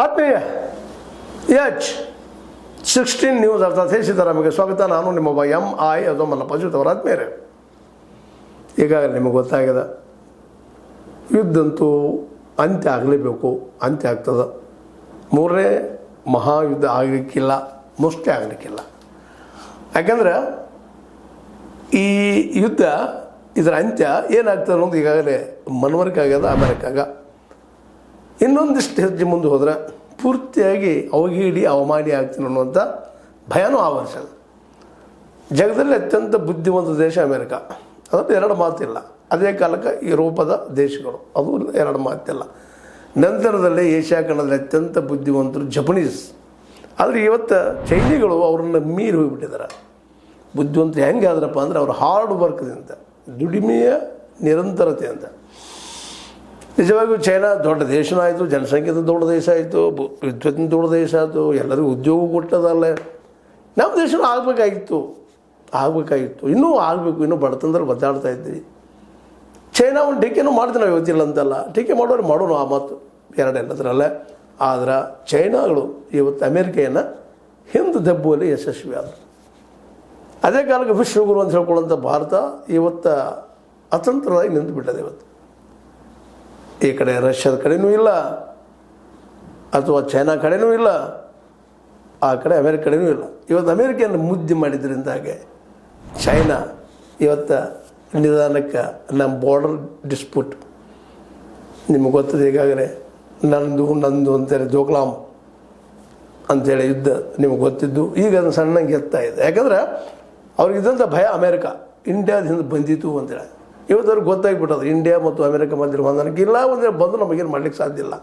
ಆತ್ಮೀಯ H16 news ಅರ್ಥಾತ್ ಸಿದ್ದರಾಮಯ್ಯ ಸ್ವಾಗತ. ನಾನು ನಿಮ್ಮ MI ಅದು ಮಲ್ಲಪ್ಪ ಜೊತೆವರ ಆತ್ಮೀಯರೇ, ಈಗಾಗಲೇ ನಿಮಗೆ ಗೊತ್ತಾಗಿದೆ, ಯುದ್ಧಂತೂ ಅಂತ್ಯ ಆಗಲೇಬೇಕು, ಅಂತ್ಯ ಆಗ್ತದೆ. ಮೂರನೇ ಮಹಾಯುದ್ಧ ಆಗಲಿಕ್ಕಿಲ್ಲ, ಮುಷ್ಟೇ ಆಗಲಿಕ್ಕಿಲ್ಲ. ಯಾಕಂದ್ರೆ ಈ ಯುದ್ಧ ಇದರ ಅಂತ್ಯ ಏನಾಗ್ತದೆ ಅನ್ನೋದು ಈಗಾಗಲೇ ಮನವರಿಕೆ ಆಗ್ಯದ. ಅಮೆರಿಕಾಗ ಇನ್ನೊಂದಿಷ್ಟು ಹೆಜ್ಜೆ ಮುಂದೆ ಹೋದರೆ ಪೂರ್ತಿಯಾಗಿ ಅವಗೀಡಿ ಅವಮಾನಿ ಆಗ್ತೀನಿ ಅನ್ನುವಂಥ ಭಯನೂ ಆವರಿಸಲ್ಲ. ಜಗದಲ್ಲಿ ಅತ್ಯಂತ ಬುದ್ಧಿವಂತ ದೇಶ ಅಮೆರಿಕ, ಅದರಲ್ಲಿ ಎರಡು ಮಾತಿಲ್ಲ. ಅದೇ ಕಾಲಕ್ಕೆ ಯುರೋಪದ ದೇಶಗಳು, ಅದು ಎರಡು ಮಾತಿಲ್ಲ. ನಂತರದಲ್ಲಿ ಏಷ್ಯಾ ಖಂಡದಲ್ಲಿ ಅತ್ಯಂತ ಬುದ್ಧಿವಂತರು ಜಪನೀಸ್. ಆದರೆ ಇವತ್ತು ಚೈನಿಗಳು ಅವ್ರನ್ನ ಮೀರಿ ಹೋಗಿಬಿಟ್ಟಿದ್ದಾರೆ. ಬುದ್ಧಿವಂತರು ಹೆಂಗೆ ಆದ್ರಪ್ಪ ಅಂದರೆ ಅವ್ರ ಹಾರ್ಡ್ ವರ್ಕ್ದಿಂದ, ದುಡಿಮೆಯ ನಿರಂತರತೆಯಿಂದ. ನಿಜವಾಗಿಯೂ ಚೈನಾ ದೊಡ್ಡ ದೇಶನೂ ಆಯಿತು, ಜನಸಂಖ್ಯೆದ ದೊಡ್ಡ ದೇಶ ಆಯಿತು, ವಿದ್ಯುತ್ತಿನ ದೊಡ್ಡ ದೇಶ ಆಯಿತು, ಎಲ್ಲರಿಗೂ ಉದ್ಯೋಗ ಕೊಟ್ಟದಲ್ಲ. ನಮ್ಮ ದೇಶನೂ ಆಗಬೇಕಾಗಿತ್ತು, ಇನ್ನೂ ಆಗಬೇಕು, ಇನ್ನೂ ಬಡತನದಲ್ಲಿ ಒದ್ದಾಡ್ತಾ ಇದ್ವಿ. ಚೈನಾ ಒಂದು ಟೀಕೆನೂ ಮಾಡ್ತೀವಿ ನಾವು, ಇವತ್ತಿಲ್ಲ ಅಂತಲ್ಲ, ಟೀಕೆ ಮಾಡೋರು ಮಾಡೋಣ, ಆ ಮಾತು ಎರಡೆಲ್ಲದರಲ್ಲೇ. ಆದ್ರೆ ಚೈನಾಗಳು ಇವತ್ತು ಅಮೇರಿಕೆಯನ್ನು ಹಿಂದೆ ದಬ್ಬುವಲ್ಲಿ ಯಶಸ್ವಿ ಆದರು. ಅದೇ ಕಾಲಕ್ಕೆ ವಿಶ್ವಗುರು ಅಂತ ಹೇಳ್ಕೊಳ್ಳೋಂಥ ಭಾರತ ಇವತ್ತು ಅತಂತ್ರವಾಗಿ ನಿಂತು ಬಿಟ್ಟದೆ. ಇವತ್ತು ಈ ಕಡೆ ರಷ್ಯಾದ ಕಡೆಯೂ ಇಲ್ಲ, ಅಥವಾ ಚೈನಾ ಕಡೆಯೂ ಇಲ್ಲ, ಆ ಕಡೆ ಅಮೇರಿಕ ಕಡೆಯೂ ಇಲ್ಲ. ಇವತ್ತು ಅಮೇರಿಕೆಯನ್ನು ಮುದ್ದೆ ಮಾಡಿದ್ರಿಂದಾಗೆ ಚೈನಾ ಇವತ್ತು ನಿಧಾನಕ್ಕೆ ನಮ್ಮ ಬಾರ್ಡರ್ ಡಿಸ್ಪ್ಯೂಟ್ ನಿಮಗೆ ಗೊತ್ತದೆ. ಈಗಾಗಲೇ ನಂದು ಅಂತೇಳಿ ದೋಕ್ಲಾಮ್ ಅಂಥೇಳಿ ಯುದ್ಧ ನಿಮಗೆ ಗೊತ್ತಿದ್ದು, ಈಗ ಅದನ್ನು ಸಣ್ಣಗೆ ಎತ್ತಾ ಇದೆ. ಯಾಕಂದ್ರೆ ಅವ್ರಿಗಿದ್ದಂಥ ಭಯ ಅಮೇರಿಕ ಇಂಡಿಯಾದ ಹಿಂದೆ ಬಂದಿತ್ತು ಅಂತೇಳಿ. ಇವತ್ತು ಅವ್ರಿಗೆ ಗೊತ್ತಾಗಿಬಿಟ್ಟದು ಇಂಡಿಯಾ ಮತ್ತು ಅಮೇರಿಕ ಮಧ್ಯೆ ಹೊಂದಾಣಿಕೆ ಇಲ್ಲ, ಒಂದೇ ಬಂದು ನಮಗೇನು ಮಾಡ್ಲಿಕ್ಕೆ ಸಾಧ್ಯ ಇಲ್ಲ.